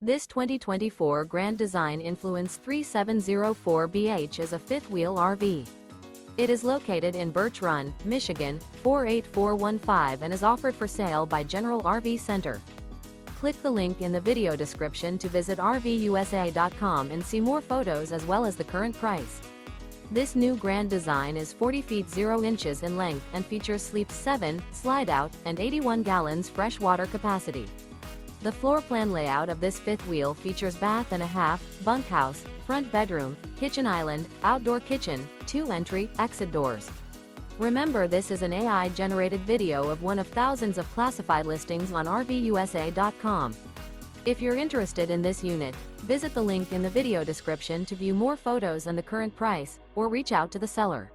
This 2024 Grand Design Influence 3704BH is a fifth-wheel RV. It is located in Birch Run, Michigan, 48415 and is offered for sale by General RV Center. Click the link in the video description to visit RVUSA.com and see more photos as well as the current price. This new Grand Design is 40 feet 0 inches in length and features Sleep 7, Slideout, and 81 gallons fresh water capacity. The floor plan layout of this fifth wheel features bath and a half, bunkhouse, front bedroom, kitchen island, outdoor kitchen, 2 entry/exit doors. Remember, this is an AI-generated video of one of thousands of classified listings on RVUSA.com. If you're interested in this unit, visit the link in the video description to view more photos and the current price, or reach out to the seller.